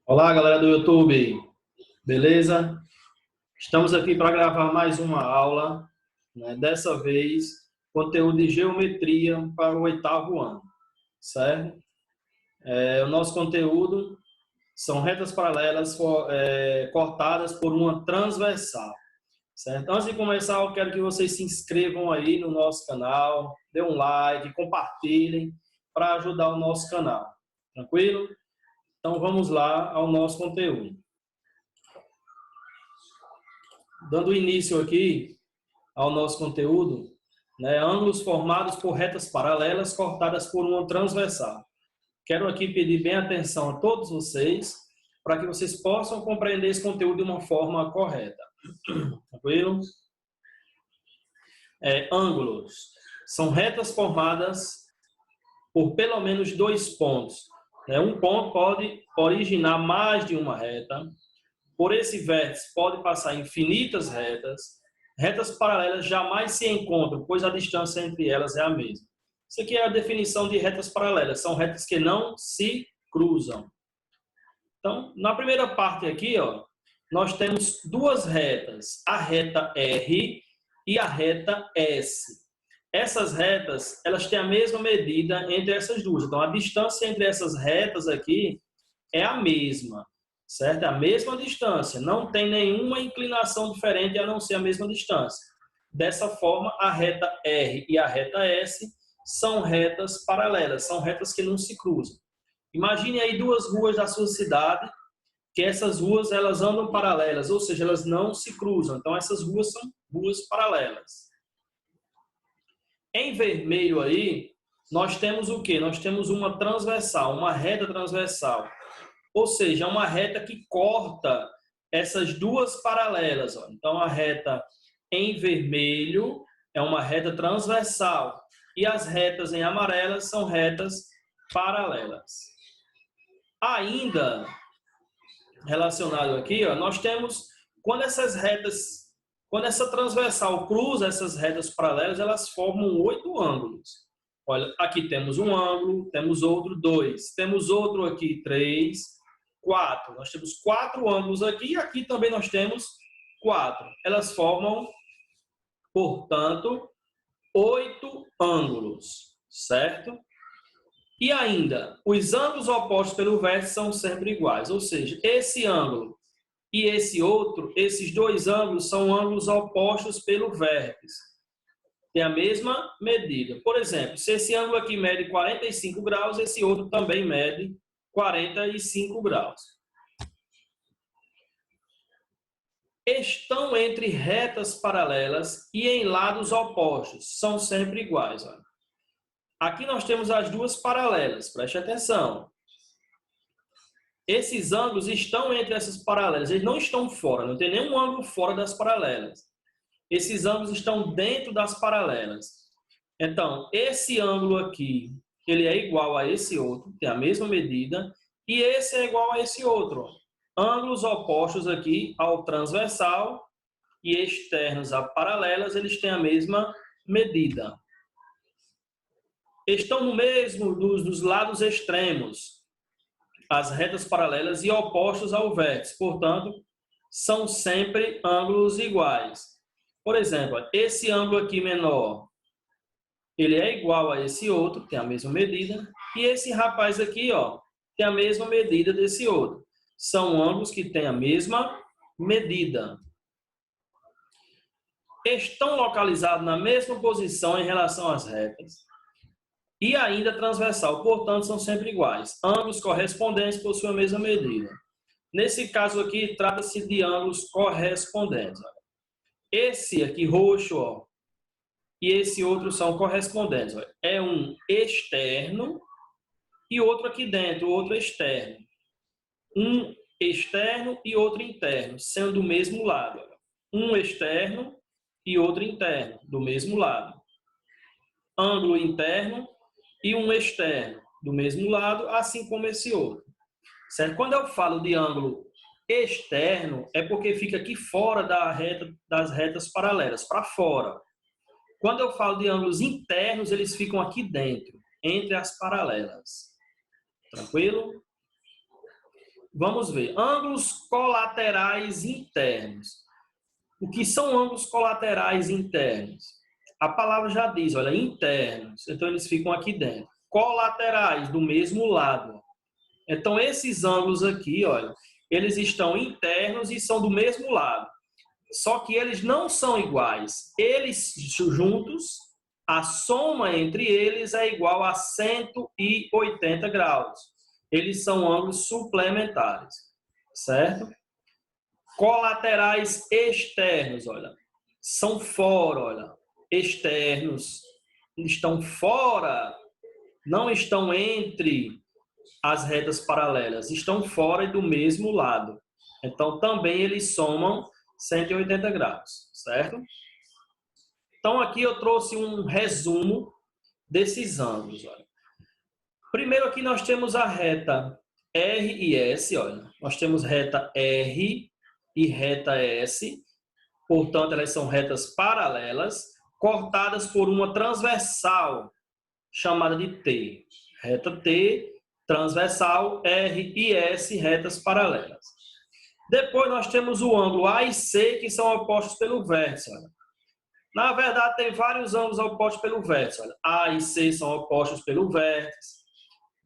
Olá, galera do YouTube, beleza? Estamos aqui para gravar mais uma aula, né? Dessa vez, conteúdo de geometria para o 8º ano, certo? O nosso conteúdo são retas paralelas cortadas por uma transversal, certo? Antes de começar, eu quero que vocês se inscrevam aí no nosso canal, dê um like, compartilhem para ajudar o nosso canal, tranquilo? Então vamos lá ao nosso conteúdo. Dando início aqui ao nosso conteúdo, né, ângulos formados por retas paralelas cortadas por uma transversal. Quero aqui pedir bem atenção a todos vocês, para que vocês possam compreender esse conteúdo de uma forma correta. Tranquilo? Ângulos são retas formadas por pelo menos dois pontos. Um ponto pode originar mais de uma reta. Por esse vértice pode passar infinitas retas. Retas paralelas jamais se encontram, pois a distância entre elas é a mesma. Isso aqui é a definição de retas paralelas. São retas que não se cruzam. Então, na primeira parte aqui, nós temos duas retas. A reta R e a reta S. Essas retas, elas têm a mesma medida entre essas duas. Então, a distância entre essas retas aqui é a mesma. Certo? É a mesma distância, não tem nenhuma inclinação diferente a não ser a mesma distância. Dessa forma, a reta R e a reta S são retas paralelas, são retas que não se cruzam. Imagine aí duas ruas da sua cidade, que essas ruas elas andam paralelas, ou seja, elas não se cruzam. Então, essas ruas são ruas paralelas. Em vermelho aí, nós temos o quê? Nós temos uma transversal, uma reta transversal. Ou seja, é uma reta que corta essas duas paralelas. Então, a reta em vermelho é uma reta transversal. E as retas em amarelo são retas paralelas. Ainda relacionado aqui, nós temos quando essa transversal cruza essas retas paralelas, elas formam 8 ângulos. Olha, aqui temos um ângulo, temos outro 2, temos outro aqui 3, 4. Nós temos 4 ângulos aqui e aqui também nós temos 4. Elas formam, portanto, 8 ângulos, certo? E ainda, os ângulos opostos pelo vértice são sempre iguais, ou seja, esse ângulo e esse outro, esses dois ângulos são ângulos opostos pelo vértice. Tem a mesma medida. Por exemplo, se esse ângulo aqui mede 45 graus, esse outro também mede 45 graus. Estão entre retas paralelas e em lados opostos. São sempre iguais. Olha. Aqui nós temos as duas paralelas. Preste atenção. Esses ângulos estão entre essas paralelas. Eles não estão fora. Não tem nenhum ângulo fora das paralelas. Esses ângulos estão dentro das paralelas. Então, esse ângulo aqui, ele é igual a esse outro, tem a mesma medida, e esse é igual a esse outro. Ângulos opostos aqui ao transversal e externos a paralelas, eles têm a mesma medida. Estão no mesmo dos lados extremos, as retas paralelas e opostos ao vértice. Portanto, são sempre ângulos iguais. Por exemplo, esse ângulo aqui menor, ele é igual a esse outro, tem a mesma medida, e esse rapaz aqui, tem a mesma medida desse outro. São ângulos que têm a mesma medida. Estão localizados na mesma posição em relação às retas e ainda transversal, portanto, são sempre iguais. Ângulos correspondentes possuem a mesma medida. Nesse caso aqui, trata-se de ângulos correspondentes. Esse aqui roxo, e esse outro são correspondentes. É um externo e outro aqui dentro, outro externo. Um externo e outro interno, sendo do mesmo lado. Um externo e outro interno, do mesmo lado. Ângulo interno e um externo, do mesmo lado, assim como esse outro. Certo? Quando eu falo de ângulo externo, é porque fica aqui fora das retas paralelas, para fora. Quando eu falo de ângulos internos, eles ficam aqui dentro, entre as paralelas. Tranquilo? vamos ver. Ângulos colaterais internos. O que são ângulos colaterais internos? A palavra já diz, olha, internos. Então, eles ficam aqui dentro. Colaterais, do mesmo lado. Então, esses ângulos aqui, olha, eles estão internos e são do mesmo lado. Só que eles não são iguais. Eles juntos, a soma entre eles é igual a 180 graus. Eles são ângulos suplementares, certo? Colaterais externos, olha, são fora, olha, externos, estão fora, não estão entre as retas paralelas, estão fora e do mesmo lado. Então, também eles somam 180 graus, certo? Então, aqui eu trouxe um resumo desses ângulos, olha. Primeiro aqui nós temos a reta R e S, olha. Nós temos reta R e reta S, portanto, elas são retas paralelas, cortadas por uma transversal, chamada de T. Reta T, transversal, R e S, retas paralelas. Depois nós temos o ângulo A e C, que são opostos pelo vértice. Olha. Na verdade, tem vários ângulos opostos pelo vértice. Olha. A e C são opostos pelo vértice.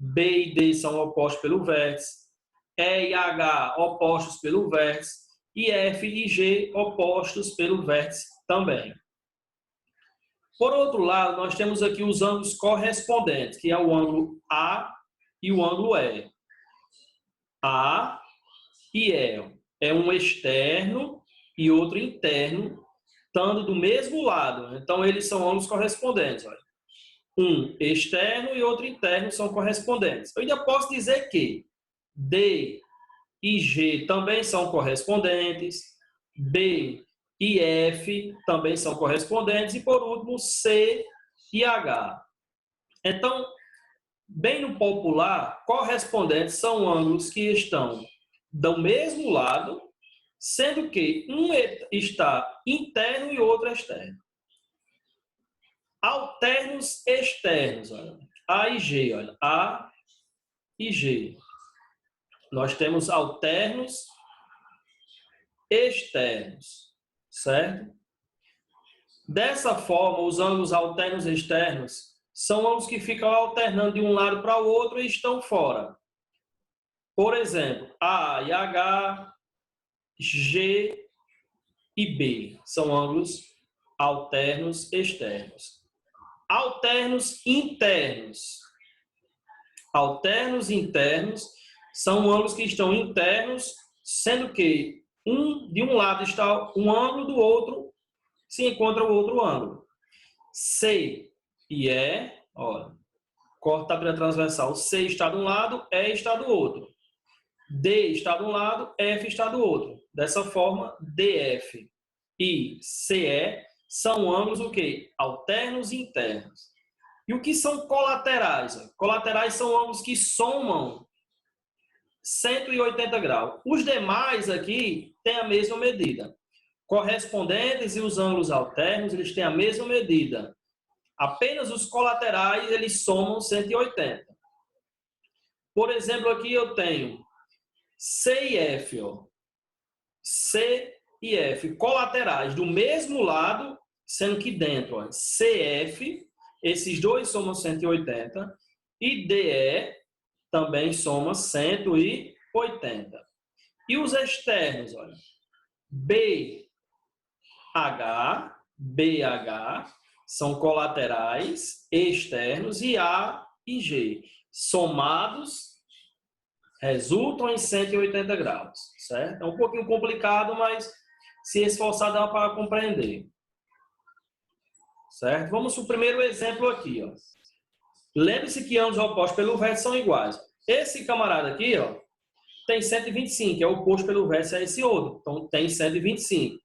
B e D são opostos pelo vértice. E e H opostos pelo vértice. E F e G opostos pelo vértice também. Por outro lado, nós temos aqui os ângulos correspondentes, que é o ângulo A e o ângulo E. A e E é um externo e outro interno, estando do mesmo lado. Então, eles são ângulos correspondentes. Olha. Um externo e outro interno são correspondentes. Eu ainda posso dizer que D e G também são correspondentes, B e F também são correspondentes, e por último, C e H. Então, bem no popular, correspondentes são ângulos que estão do mesmo lado, sendo que um está interno e outro externo. Alternos externos, olha. A e G, olha. A e G. Nós temos alternos externos, certo? Dessa forma, os ângulos alternos externos são ângulos que ficam alternando de um lado para o outro e estão fora. Por exemplo, A e H, G e B são ângulos alternos externos. Alternos internos. Alternos internos são ângulos que estão internos, sendo que de um lado está um ângulo, do outro se encontra o outro ângulo. C e E, olha, corta pela transversal. C está de um lado, E está do outro. D está de um lado, F está do outro. Dessa forma, DF e CE são ângulos o quê? Alternos internos. E o que são colaterais? Colaterais são ângulos que somam 180 graus. Os demais aqui têm a mesma medida. Correspondentes e os ângulos alternos, eles têm a mesma medida. Apenas os colaterais, eles somam 180. Por exemplo, aqui eu tenho C e F. Ó. C e F, colaterais do mesmo lado, sendo que dentro, ó, CF, esses dois somam 180, e DE também soma 180. E os externos, olha, BH, BH são colaterais externos e A e G, somados, resultam em 180 graus, certo? É um pouquinho complicado, mas se esforçar dá para compreender. Certo? Vamos para o primeiro exemplo aqui, ó. Lembre-se que ângulos opostos pelo vértice são iguais. Esse camarada aqui, ó, tem 125, é oposto pelo vértice a esse outro. Então, tem 125.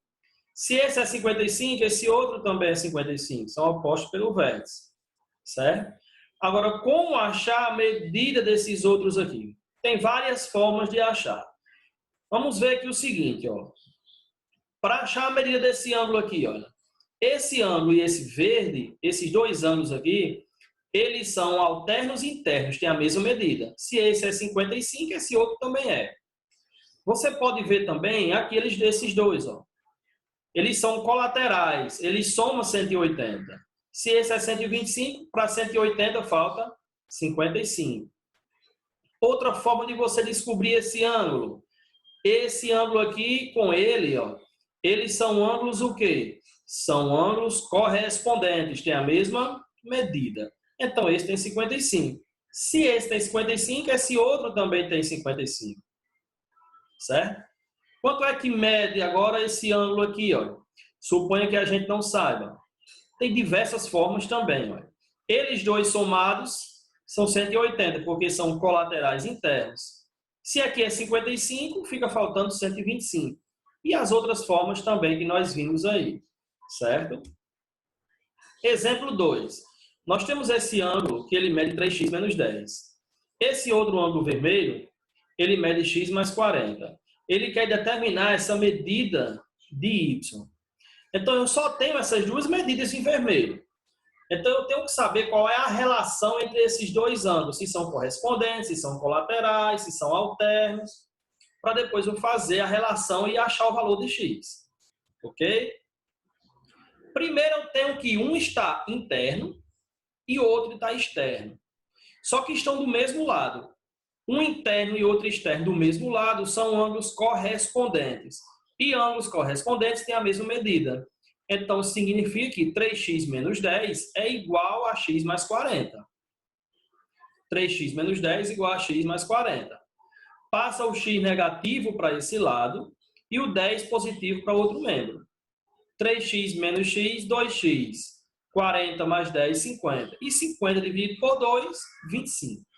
Se esse é 55, esse outro também é 55. São opostos pelo vértice. Certo? Agora, como achar a medida desses outros aqui? Tem várias formas de achar. Vamos ver aqui o seguinte, ó. Para achar a medida desse ângulo aqui, olha. Esse ângulo e esse verde, esses dois ângulos aqui, eles são alternos internos, têm a mesma medida. Se esse é 55, esse outro também é. Você pode ver também aqueles desses dois, ó. Eles são colaterais, eles somam 180. Se esse é 125, para 180 falta 55. Outra forma de você descobrir esse ângulo. Esse ângulo aqui com ele, ó, eles são ângulos o quê? São ângulos correspondentes, tem a mesma medida. Então, esse tem 55. Se esse tem 55, esse outro também tem 55. Certo? Quanto é que mede agora esse ângulo aqui? Ó? Suponha que a gente não saiba. Tem diversas formas também. Ó. Eles dois somados são 180, porque são colaterais internos. Se aqui é 55, fica faltando 125. E as outras formas também que nós vimos aí. Certo? Exemplo 2. Nós temos esse ângulo que ele mede 3x menos 10. Esse outro ângulo vermelho, ele mede x mais 40. Ele quer determinar essa medida de y. Então, eu só tenho essas duas medidas em vermelho. Então, eu tenho que saber qual é a relação entre esses dois ângulos, se são correspondentes, se são colaterais, se são alternos, para depois eu fazer a relação e achar o valor de x. Ok? Primeiro, eu tenho que um está interno e o outro está externo. Só que estão do mesmo lado. Um interno e outro externo do mesmo lado são ângulos correspondentes. E ângulos correspondentes têm a mesma medida. Então, significa que 3x menos 10 é igual a x mais 40. 3x menos 10 é igual a x mais 40. Passa o x negativo para esse lado e o 10 positivo para o outro membro. 3x menos x, 2x. 40 mais 10, 50. E 50 dividido por 2, 25.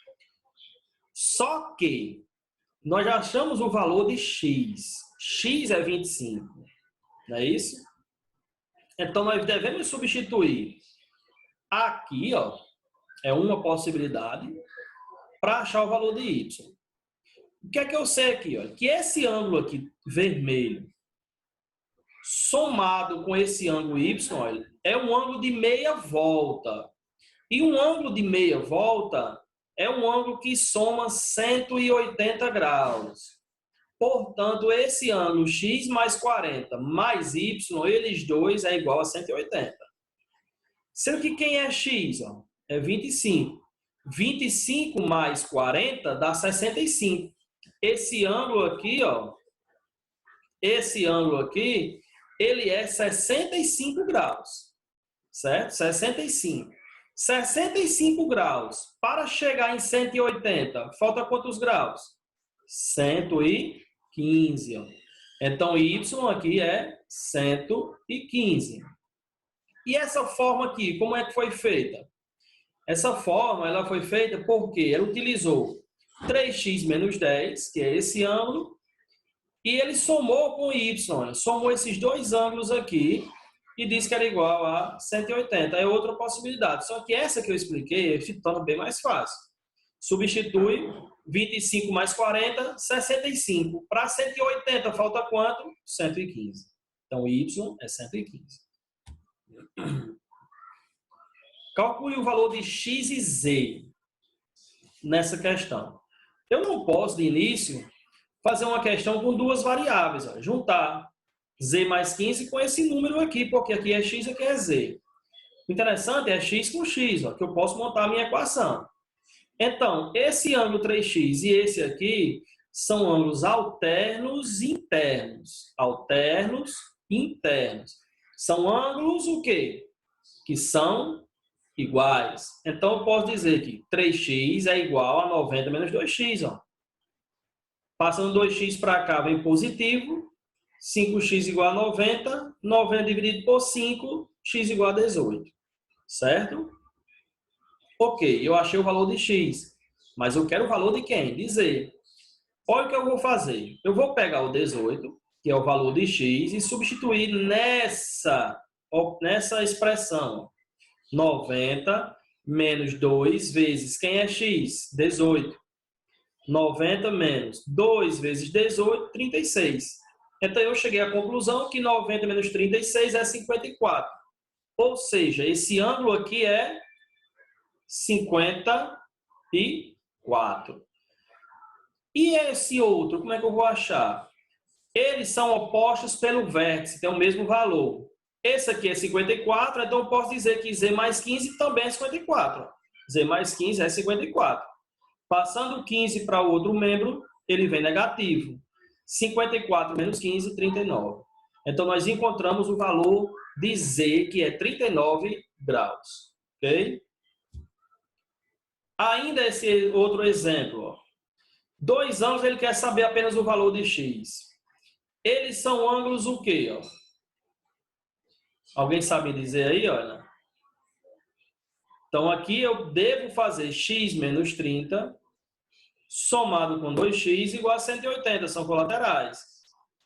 Só que nós já achamos o valor de x. X é 25. Não é isso? Então, nós devemos substituir aqui, ó, é uma possibilidade, para achar o valor de y. O que é que eu sei aqui? Ó? Que esse ângulo aqui, vermelho, somado com esse ângulo y, ó, é um ângulo de meia volta. E um ângulo de meia volta é um ângulo que soma 180 graus. Portanto, esse ângulo x mais 40 mais y, eles dois é igual a 180. Sendo que quem é x? Ó, é 25. 25 mais 40 dá 65. Esse ângulo aqui, ó, ele é 65 graus. Certo? 65. 65 graus. Para chegar em 180, falta quantos graus? 115. Ó. Então, y aqui é 115. E essa forma aqui, como é que foi feita? Essa forma ela foi feita porque ela utilizou 3x menos 10, que é esse ângulo, e ele somou com y. Somou esses dois ângulos aqui e disse que era igual a 180. É outra possibilidade. Só que essa que eu expliquei se torna bem mais fácil. Substitui 25 mais 40, 65. Para 180 falta quanto? 115. Então, y é 115. Calcule o valor de x e z nessa questão. Eu não posso, de início, fazer uma questão com duas variáveis. Ó, juntar z mais 15 com esse número aqui, porque aqui é x e aqui é z. O interessante é x com x, ó, que eu posso montar a minha equação. Então, esse ângulo 3x e esse aqui são ângulos alternos e internos. Alternos e internos. São ângulos o quê? Que são iguais. Então, eu posso dizer que 3x é igual a 90 menos 2x. Ó. Passando 2x para cá, vem positivo. 5x igual a 90. 90 dividido por 5, x igual a 18. Certo? Ok, eu achei o valor de x. Mas eu quero o valor de quem? De z. Olha o que eu vou fazer. Eu vou pegar o 18, que é o valor de x, e substituir nessa expressão. 90 menos 2 vezes quem é x? 18. 90 menos 2 vezes 18, 36. Então, eu cheguei à conclusão que 90 menos 36 é 54. Ou seja, esse ângulo aqui é 54. E esse outro, como é que eu vou achar? Eles são opostos pelo vértice, tem o mesmo valor. Esse aqui é 54, então eu posso dizer que Z mais 15 também é 54. Z mais 15 é 54. Passando 15 para o outro membro, ele vem negativo. 54 menos 15, 39. Então, nós encontramos o valor de Z, que é 39 graus. Ok? Ainda esse outro exemplo. Ó. 2 ângulos, ele quer saber apenas o valor de X. Eles são ângulos o quê? Ó? Alguém sabe dizer aí? Olha. Então, aqui eu devo fazer X menos 30 somado com 2x igual a 180, são colaterais.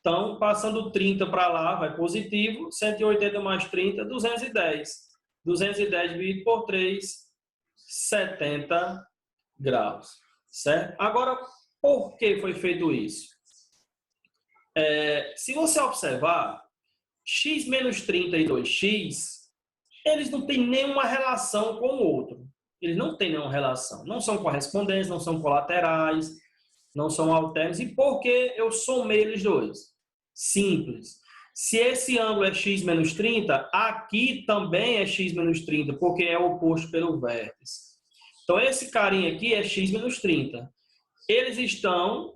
Então, passando 30 para lá, vai positivo, 180 mais 30, 210. 210 dividido por 3, 70 graus. Certo? Agora, por que foi feito isso? Se você observar, x menos 30 e 2x, eles não têm nenhuma relação com o outro. Eles não têm nenhuma relação. Não são correspondentes, não são colaterais, não são alternos. E por que eu somei eles dois? Simples. Se esse ângulo é x menos 30, aqui também é x menos 30, porque é oposto pelo vértice. Então, esse carinha aqui é x menos 30. Eles estão,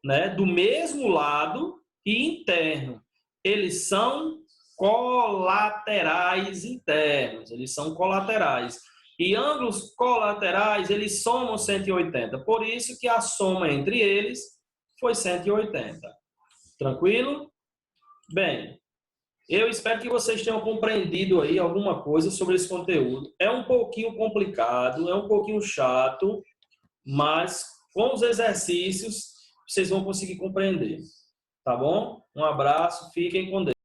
né, do mesmo lado e interno. Eles são colaterais internos. Eles são colaterais. E ângulos colaterais, eles somam 180. Por isso que a soma entre eles foi 180. Tranquilo? Bem, eu espero que vocês tenham compreendido aí alguma coisa sobre esse conteúdo. É um pouquinho complicado, é um pouquinho chato, mas com os exercícios vocês vão conseguir compreender. Tá bom? Um abraço, fiquem com Deus.